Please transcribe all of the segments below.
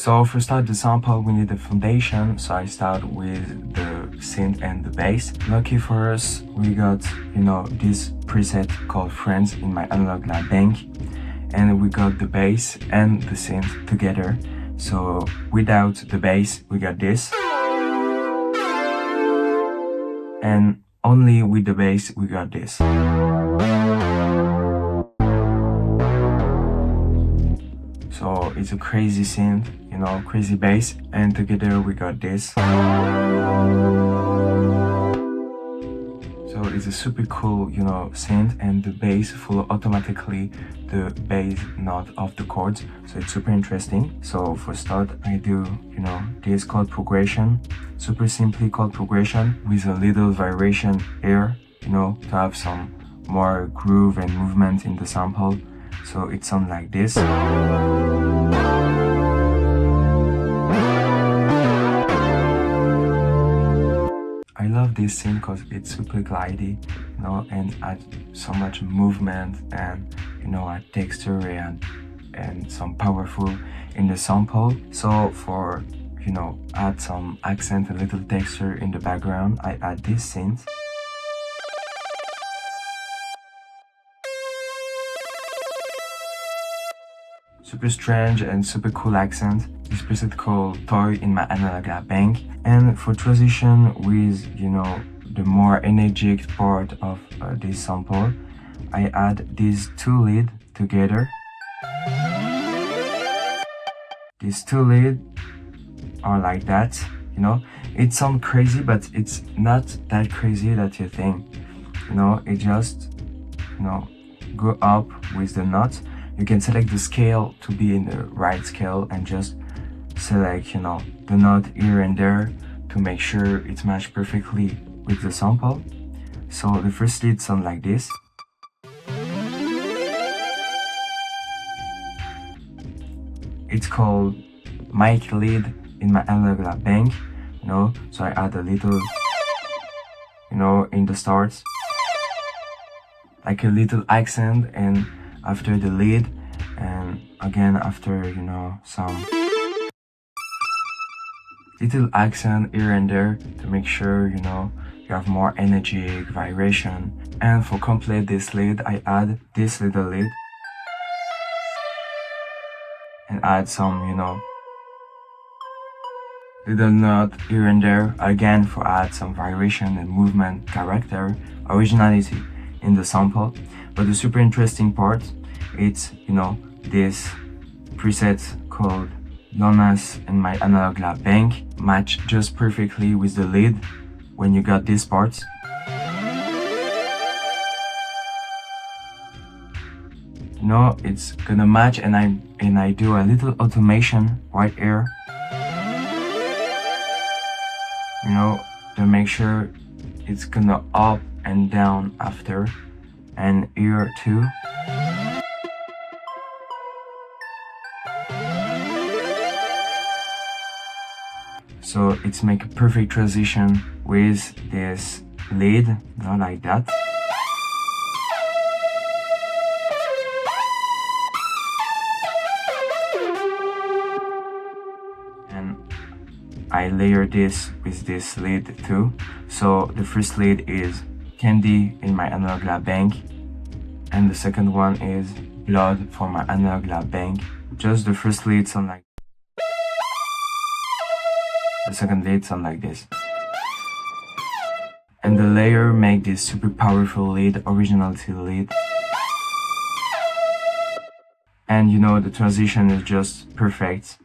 So for start the sample, we need a foundation. So I start with the synth and the bass. Lucky for us, we got, this preset called Friends in my analog lab bank. And we got the bass and the synth together. So without the bass, we got this. And only with the bass, we got this. So it's a crazy synth, crazy bass, and together we got this. So it's a super cool, synth, and the bass follow automatically the bass note of the chords. So it's super interesting. So for start, I do, this chord progression, super simply chord progression with a little variation here, to have some more groove and movement in the sample. So it sounds like this. I love this synth because it's super glidey, and adds so much movement and, add texture and some powerful in the sample. So for, add some accent, a little texture in the background, I add this synth. Super strange and super cool accent. This preset called Toy in my analog lab bank. And for transition with, the more energetic part of this sample, I add these two leads together. These two leads are like that, It sounds crazy, but it's not that crazy that you think. It just, go up with the note. You can select the scale to be in the right scale and just select, the note here and there to make sure it matches perfectly with the sample. So the first lead sounds like this. It's called mic lead in my analog lab bank, so I add a little, in the start, like a little accent, and after the lead, and again after, some little accent here and there to make sure, you have more energy, vibration. And for complete this lead, I add this little lead and add some, little note here and there, again for add some variation and movement, character, originality in the sample. But the super interesting part, it's, this preset called Lonas in my analog lab bank match just perfectly with the lead when you got these parts. It's gonna match, and I do a little automation right here, to make sure it's gonna up and down after, and here too. So it's make a perfect transition with this lead, like that. And I layer this with this lead too. So the first lead is Candy in my analog lab bank, and the second one is Blood for my analog lab bank. Just the first lead sound like, the second lead sound like this. And the layer make this super powerful lead, originality lead. And the transition is just perfect.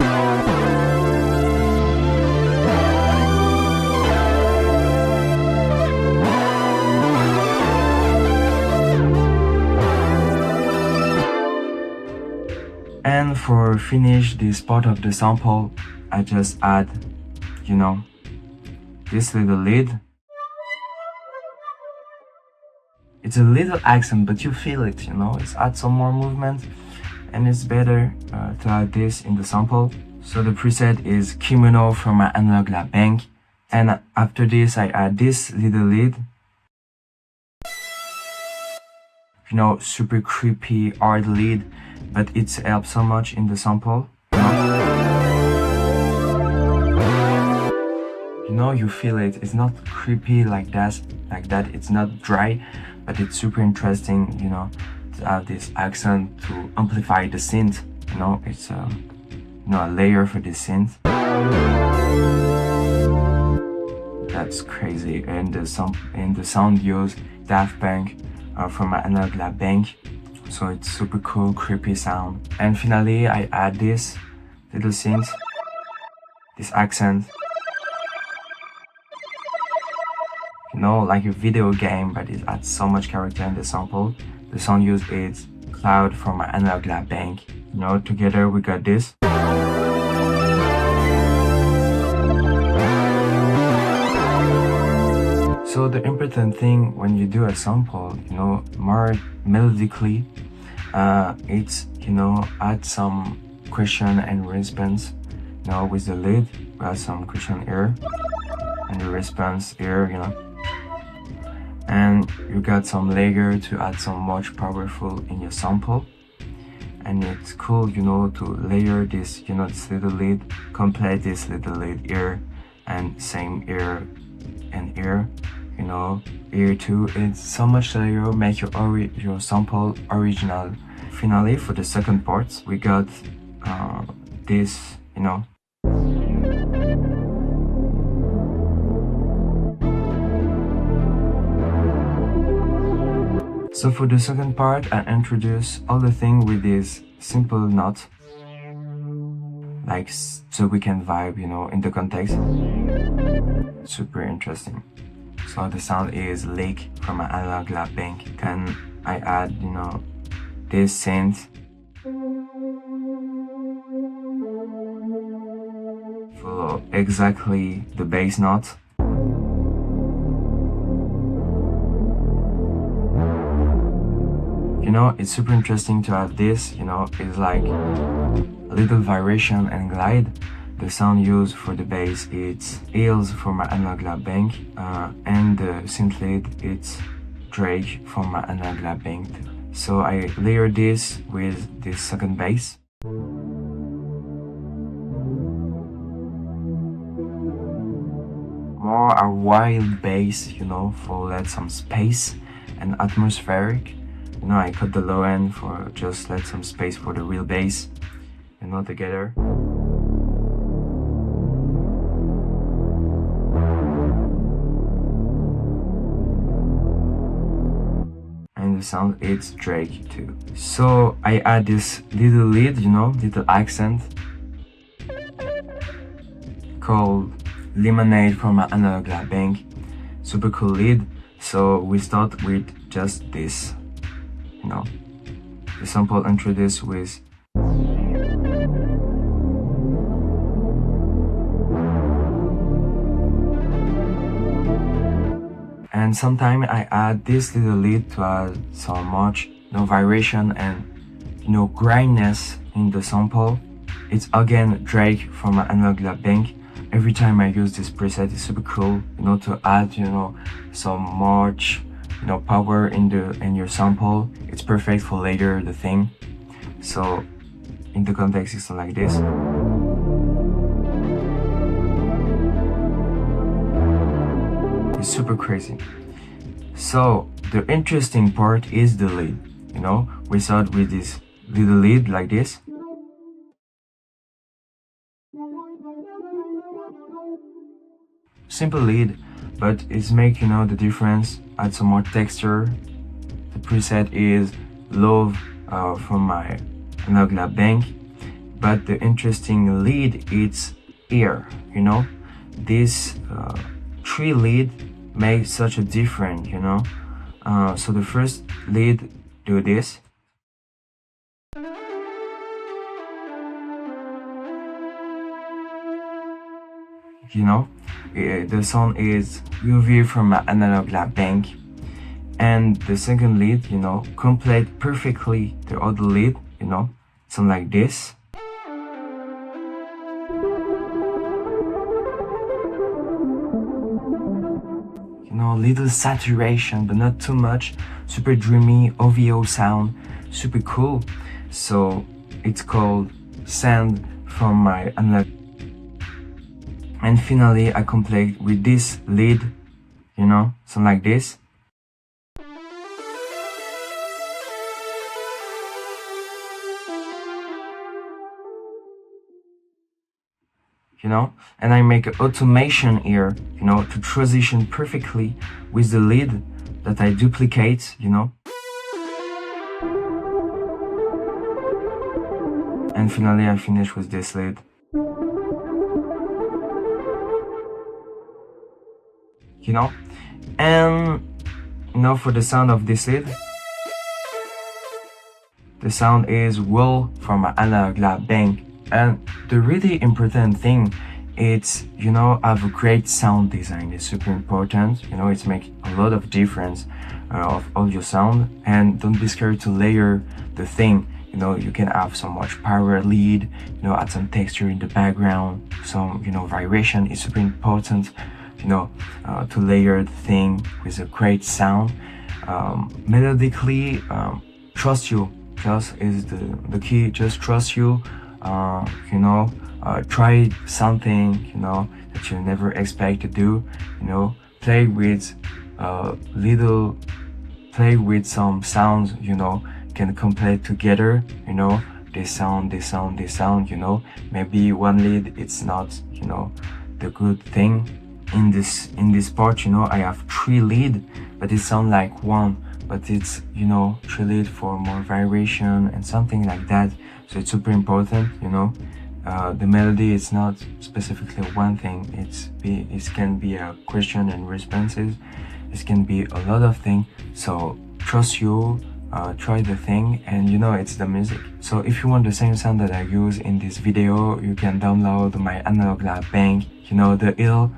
And for finish this part of the sample, I just add, this little lead. It's a little accent, but you feel it, it's add some more movement, and it's better to add this in the sample. So the preset is Kimono from my analog lab bank, and after this I add this little lead. Super creepy, hard lead, but it helps so much in the sample. You know, you feel it. It's not creepy like that. It's not dry, but it's super interesting, you know, to have this accent to amplify the synth. You know, it's you know, a layer for the synth. That's crazy. And the sound used Daft Punk from my analog lab bank. So it's super cool, creepy sound. And finally, I add this little synth, this accent. You know, like a video game, but it adds so much character in the sample. The sound used is Cloud from my analog lab bank. You know, together we got this. So the important thing when you do a sample, you know, more melodically, it's, you know, add some question and response. You know, with the lead, we have some question here, and the response here, you know. And you got some layer to add some much powerful in your sample. And it's cool, you know, to layer this, you know, this little lead, complete this little lead here, and same here and here. You know, here too, it's so much layer, make your sample original. Finally, for the second part, we got this, you know. So for the second part, I introduce all the thing with this simple note, like so we can vibe, you know, in the context. Super interesting. So the sound is Lake from my analog lab bank. Then I add, you know, this synth for exactly the bass note. You know, it's super interesting to have this, you know, it's like a little vibration and glide. The sound used for the bass, it's Eels from my analog lab bank, and the synth lead, it's Drake from my analog lab bank. So I layer this with this second bass. More a wild bass, you know, for let some space and atmospheric. You know, I cut the low end for just let some space for the real bass, you know, together. And the sound, it's Drake too. So I add this little lead, you know, little accent called Lemonade from my analog lab bank. Super cool lead. So we start with just this. You know, the sample introduced with and sometimes I add this little lead to add so much, you know, vibration and, you know, grindness in the sample. It's again Drake from my analog lab bank. Every time I use this preset, it's super cool, you know, to add, you know, so much, you know, power in your sample. It's perfect for later the thing. So in the context, it's like this. It's super crazy. So the interesting part is the lead. You know, we start with this little lead like this. Simple lead, but it's make, you know, the difference, add some more texture. The preset is Love from my analog lab bank, but the interesting lead it's here, you know. This three lead makes such a difference, you know. So the first lead do this. You know, the sound is UV from my analog lab bank, and the second lead, you know, complete perfectly the other lead, you know, sound like this. You know, little saturation, but not too much. Super dreamy OVO sound, super cool. So it's called Sand from my analog. And finally I complete with this lead, you know, something like this. You know, and I make an automation here, you know, to transition perfectly with the lead that I duplicate, you know. And finally I finish with this lead. You know, and you know, for the sound of this lead, the sound is wool from my analog lab bank. And the really important thing, it's, you know, have a great sound design. It's super important, you know, it's make a lot of difference of all your sound. And don't be scared to layer the thing. You know, you can have so much power lead, you know, add some texture in the background, some, you know, vibration. Is super important, you know, to layer the thing with a great sound. Melodically, trust you. Trust is the key. Just trust you. You know, try something, you know, that you never expect to do. You know, play with play with some sounds, you know, can complete together, you know, this sound, you know. Maybe one lead, it's not, you know, the good thing. In this part, you know, I have 3 lead, but it sounds like one, but it's, you know, 3 lead for more variation and something like that. So it's super important, you know. The melody is not specifically one thing. It can be a question and responses. It can be a lot of things. So trust you, try the thing, and you know, it's the music. So if you want the same sound that I use in this video, you can download my analog lab bank. You know, the ill,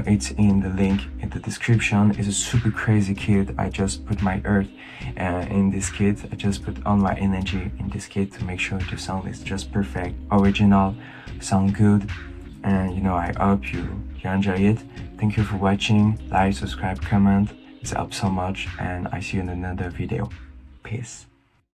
it's in the link in the description. It's a super crazy kit. I just put my earth in this kit. I just put all my energy in this kit to make sure the sound is just perfect, original, sound good. And you know, I hope you enjoy it. Thank you for watching. Like, subscribe, comment. It helps so much, and I see you in another video. Peace.